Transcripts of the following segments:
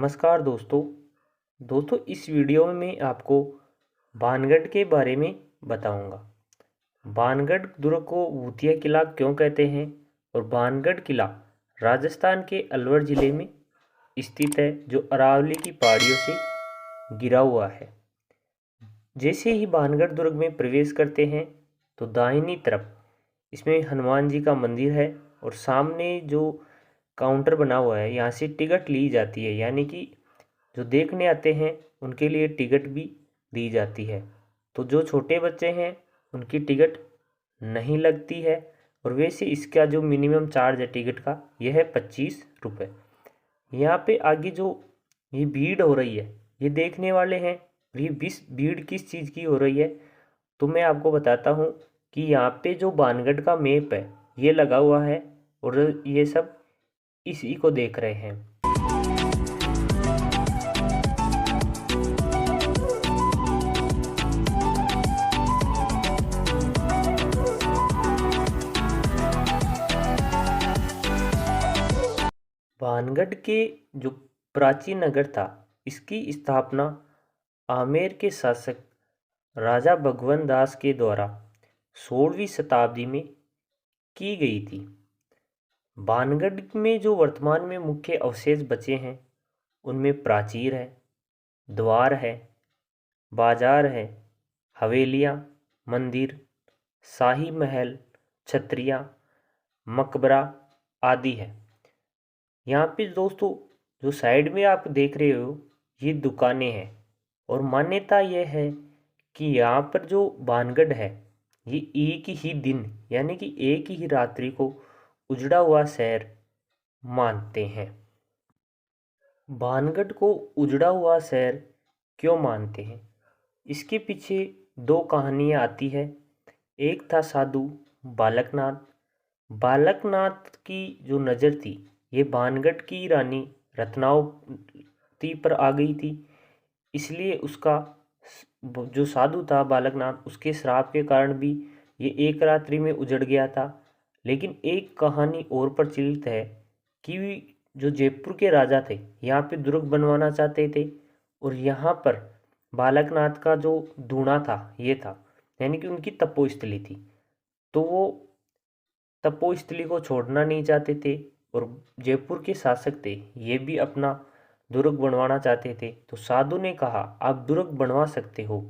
नमस्कार दोस्तों इस वीडियो में मैं आपको बाणगढ़ के बारे में बताऊंगा। बाणगढ़ दुर्ग को भूतिया किला क्यों कहते हैं और बाणगढ़ किला राजस्थान के अलवर ज़िले में स्थित है, जो अरावली की पहाड़ियों से घिरा हुआ है। जैसे ही बाणगढ़ दुर्ग में प्रवेश करते हैं तो दाहिनी तरफ इसमें हनुमान जी का मंदिर है और सामने जो काउंटर बना हुआ है, यहाँ से टिकट ली जाती है, यानी कि जो देखने आते हैं उनके लिए टिकट भी दी जाती है। तो जो छोटे बच्चे हैं उनकी टिकट नहीं लगती है और वैसे इसका जो मिनिमम चार्ज है टिकट का, यह है 25 रुपये। यहाँ पे आगे जो ये भीड़ हो रही है ये देखने वाले हैं, और ये भीड़ किस चीज़ की हो रही है तो मैं आपको बताता हूँ कि यहाँ पे जो बाणगढ़ का मैप है ये लगा हुआ है और ये सब इसी को देख रहे हैं। बाणगढ़ के जो प्राचीन नगर था, इसकी स्थापना आमेर के शासक राजा भगवंत दास के द्वारा 16वीं शताब्दी में की गई थी। बाणगढ़ में जो वर्तमान में मुख्य अवशेष बचे हैं उनमें प्राचीर है, द्वार है, बाजार है, हवेलियाँ, मंदिर, शाही महल, छतरियाँ, मकबरा आदि है। यहाँ पे दोस्तों जो साइड में आप देख रहे हो ये दुकानें हैं और मान्यता यह है कि यहाँ पर जो बाणगढ़ है ये एक ही दिन यानी कि एक ही रात्रि को उजड़ा हुआ शहर मानते हैं। बाणगढ़ को उजड़ा हुआ शहर क्यों मानते हैं, इसके पीछे दो कहानियाँ आती है। एक था साधु बालकनाथ की जो नज़र थी ये बाणगढ़ की रानी रत्नावती पर आ गई थी, इसलिए उसका जो साधु था बालकनाथ, उसके श्राप के कारण भी ये एक रात्रि में उजड़ गया था। लेकिन एक कहानी और प्रचलित है कि जो जयपुर के राजा थे यहाँ पे दुर्ग बनवाना चाहते थे और यहाँ पर बालकनाथ का जो धूणा था ये था, यानी कि उनकी तपोस्थली थी, तो वो तपोस्थली को छोड़ना नहीं चाहते थे और जयपुर के शासक थे ये भी अपना दुर्ग बनवाना चाहते थे। तो साधु ने कहा आप दुर्ग बनवा सकते हो,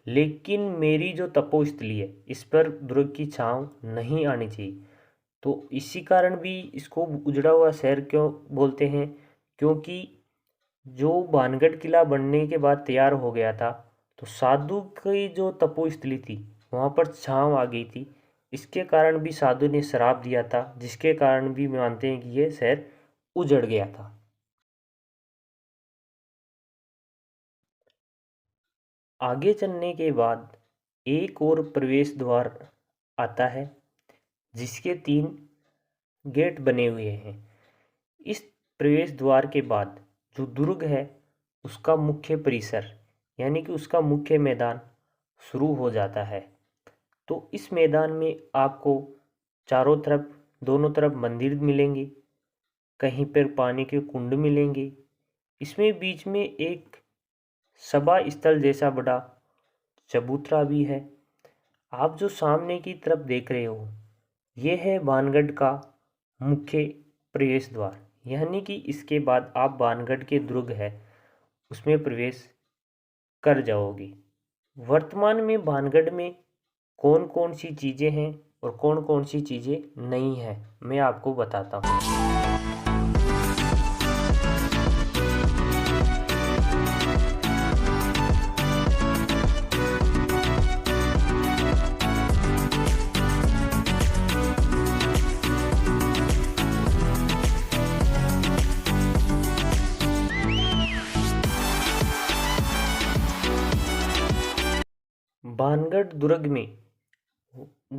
लेकिन मेरी जो तपोस्थली है इस पर दुर्ग की छांव नहीं आनी चाहिए। तो इसी कारण भी इसको उजड़ा हुआ शहर क्यों बोलते हैं, क्योंकि जो बाणगढ़ किला बनने के बाद तैयार हो गया था तो साधु की जो तपोस्थली थी वहाँ पर छांव आ गई थी। इसके कारण भी साधु ने श्राप दिया था, जिसके कारण भी मानते हैं कि यह शहर उजड़ गया था। आगे चलने के बाद एक और प्रवेश द्वार आता है जिसके 3 गेट बने हुए हैं। इस प्रवेश द्वार के बाद जो दुर्ग है उसका मुख्य परिसर यानी कि उसका मुख्य मैदान शुरू हो जाता है। तो इस मैदान में आपको चारों तरफ दोनों तरफ मंदिर मिलेंगे, कहीं पर पानी के कुंड मिलेंगे, इसमें बीच में एक सभा स्थल जैसा बड़ा चबूतरा भी है। आप जो सामने की तरफ देख रहे हो यह है बाणगढ़ का मुख्य प्रवेश द्वार, यानी कि इसके बाद आप बाणगढ़ के दुर्ग है उसमें प्रवेश कर जाओगे। वर्तमान में बाणगढ़ में कौन कौन सी चीज़ें हैं और कौन कौन सी चीज़ें नहीं हैं मैं आपको बताता हूँ। बाणगढ़ दुर्ग में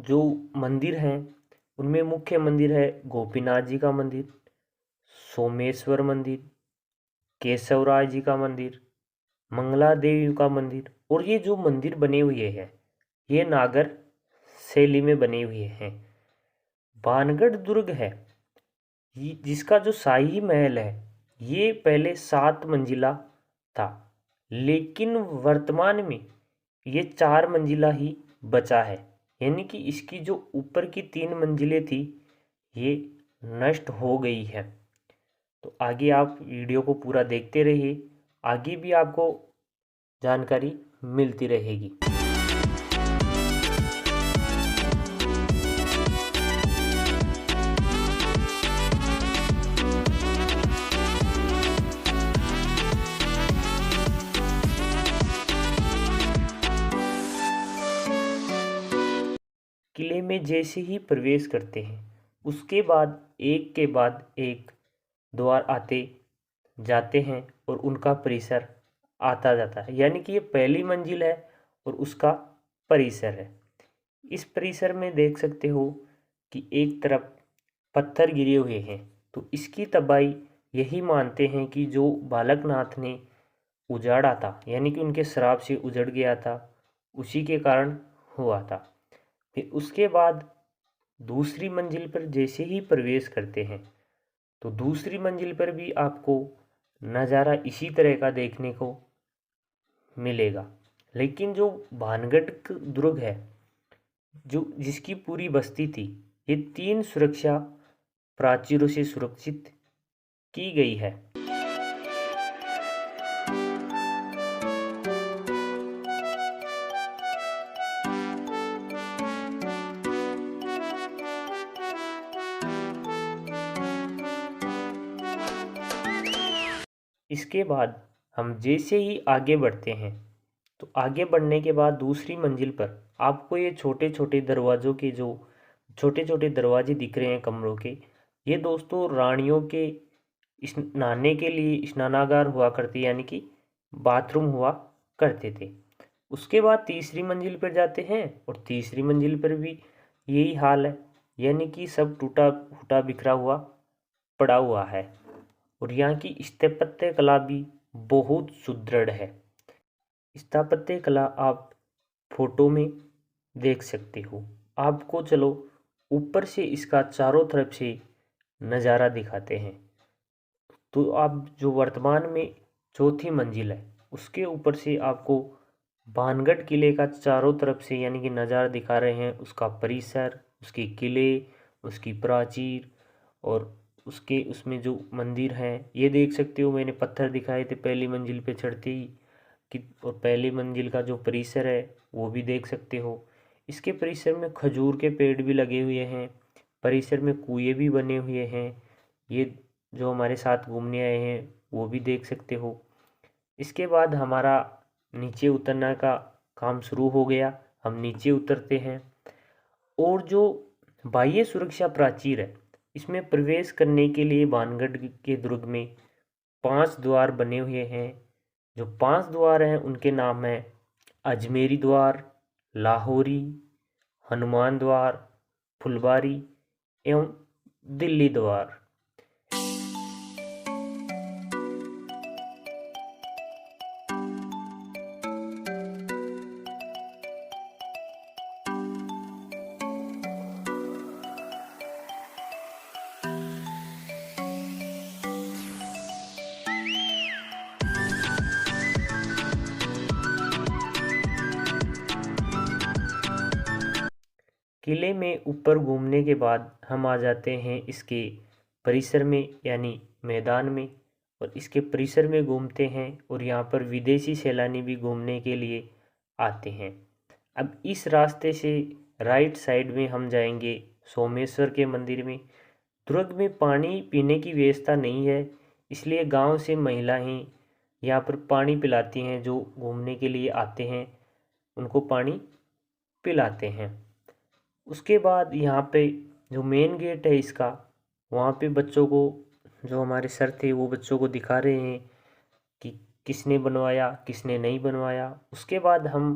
जो मंदिर हैं उनमें मुख्य मंदिर है गोपीनाथ जी का मंदिर, सोमेश्वर मंदिर, केशवराय जी का मंदिर, मंगला देवी का मंदिर, और ये जो मंदिर बने हुए हैं ये नागर शैली में बने हुए हैं। बाणगढ़ दुर्ग है जिसका जो शाही महल है ये पहले 7 मंजिला था, लेकिन वर्तमान में ये 4 मंजिला ही बचा है। यानी कि इसकी जो ऊपर की 3 मंजिलें थी ये नष्ट हो गई है। तो आगे आप वीडियो को पूरा देखते रहिए, आगे भी आपको जानकारी मिलती रहेगी। किले में जैसे ही प्रवेश करते हैं उसके बाद एक के बाद एक द्वार आते जाते हैं और उनका परिसर आता जाता है। यानी कि ये पहली मंजिल है और उसका परिसर है। इस परिसर में देख सकते हो कि एक तरफ पत्थर गिरे हुए हैं, तो इसकी तबाही यही मानते हैं कि जो बालकनाथ ने उजाड़ा था, यानी कि उनके श्राप से उजड़ गया था, उसी के कारण हुआ था। फिर उसके बाद दूसरी मंजिल पर जैसे ही प्रवेश करते हैं तो दूसरी मंजिल पर भी आपको नज़ारा इसी तरह का देखने को मिलेगा। लेकिन जो भानगढ़ दुर्ग है, जो जिसकी पूरी बस्ती थी, ये 3 सुरक्षा प्राचीरों से सुरक्षित की गई है। इसके बाद हम जैसे ही आगे बढ़ते हैं तो आगे बढ़ने के बाद दूसरी मंजिल पर आपको ये छोटे छोटे दरवाज़ों के जो छोटे छोटे दरवाजे दिख रहे हैं कमरों के, ये दोस्तों रानियों के नहाने के लिए स्नानागार हुआ करते, यानी कि बाथरूम हुआ करते थे। उसके बाद तीसरी मंजिल पर जाते हैं और तीसरी मंजिल पर भी यही हाल है, यानी कि सब टूटा फूटा बिखरा हुआ पड़ा हुआ है। और यहाँ की स्थापत्य कला भी बहुत सुदृढ़ है। स्थापत्य कला आप फोटो में देख सकते हो। आपको चलो ऊपर से इसका चारों तरफ से नज़ारा दिखाते हैं। तो आप जो वर्तमान में चौथी मंजिल है उसके ऊपर से आपको भानगढ़ किले का चारों तरफ से यानी कि नज़ारा दिखा रहे हैं, उसका परिसर, उसके किले, उसकी प्राचीर और उसके उसमें जो मंदिर हैं ये देख सकते हो। मैंने पत्थर दिखाए थे पहली मंजिल पे चढ़ते ही कि, और पहली मंजिल का जो परिसर है वो भी देख सकते हो। इसके परिसर में खजूर के पेड़ भी लगे हुए हैं, परिसर में कुएं भी बने हुए हैं। ये जो हमारे साथ घूमने आए हैं वो भी देख सकते हो। इसके बाद हमारा नीचे उतरने का काम शुरू हो गया। हम नीचे उतरते हैं और जो बाह्य सुरक्षा प्राचीर है इसमें प्रवेश करने के लिए भानगढ़ के दुर्ग में 5 द्वार बने हुए हैं। जो 5 द्वार हैं उनके नाम हैं अजमेरी द्वार, लाहौरी, हनुमान द्वार, फुलबारी एवं दिल्ली द्वार। किले में ऊपर घूमने के बाद हम आ जाते हैं इसके परिसर में यानी मैदान में, और इसके परिसर में घूमते हैं और यहाँ पर विदेशी सैलानी भी घूमने के लिए आते हैं। अब इस रास्ते से राइट साइड में हम जाएंगे सोमेश्वर के मंदिर में। दुर्ग में पानी पीने की व्यवस्था नहीं है, इसलिए गांव से महिलाएं यहाँ पर पानी पिलाती हैं। जो घूमने के लिए आते हैं उनको पानी पिलाते हैं। उसके बाद यहाँ पे जो मेन गेट है इसका, वहाँ पे बच्चों को, जो हमारे सर थे वो बच्चों को दिखा रहे हैं कि किसने बनवाया किसने नहीं बनवाया। उसके बाद हम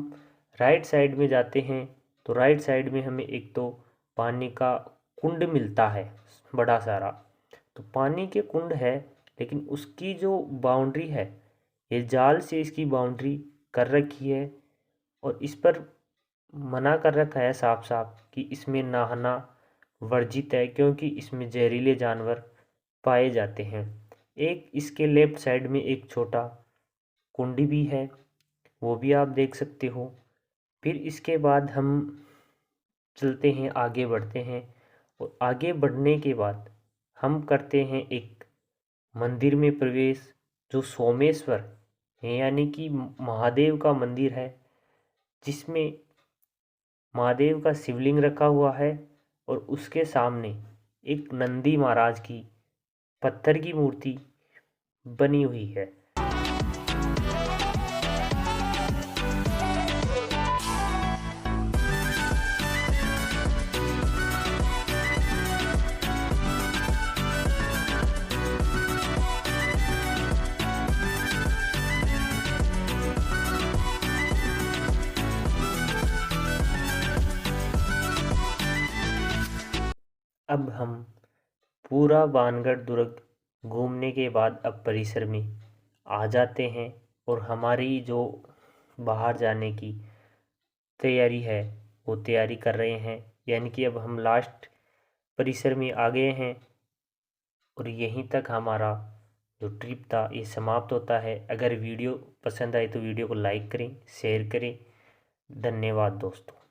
राइट साइड में जाते हैं तो राइट साइड में हमें एक तो पानी का कुंड मिलता है बड़ा सारा। तो पानी के कुंड है, लेकिन उसकी जो बाउंड्री है ये जाल से इसकी बाउंड्री कर रखी है और इस पर मना कर रखा है साफ साफ कि इसमें नहाना वर्जित है, क्योंकि इसमें जहरीले जानवर पाए जाते हैं। एक इसके लेफ्ट साइड में एक छोटा कुंड भी है, वो भी आप देख सकते हो। फिर इसके बाद हम चलते हैं, आगे बढ़ते हैं, और आगे बढ़ने के बाद हम करते हैं एक मंदिर में प्रवेश, जो सोमेश्वर है यानी कि महादेव का मंदिर है, जिसमें महादेव का शिवलिंग रखा हुआ है और उसके सामने एक नंदी महाराज की पत्थर की मूर्ति बनी हुई है। अब हम पूरा बाणगढ़ दुर्ग घूमने के बाद अब परिसर में आ जाते हैं और हमारी जो बाहर जाने की तैयारी है वो तैयारी कर रहे हैं, यानी कि अब हम लास्ट परिसर में आ गए हैं और यहीं तक हमारा जो ट्रिप था ये समाप्त होता है। अगर वीडियो पसंद आए तो वीडियो को लाइक करें, शेयर करें। धन्यवाद दोस्तों।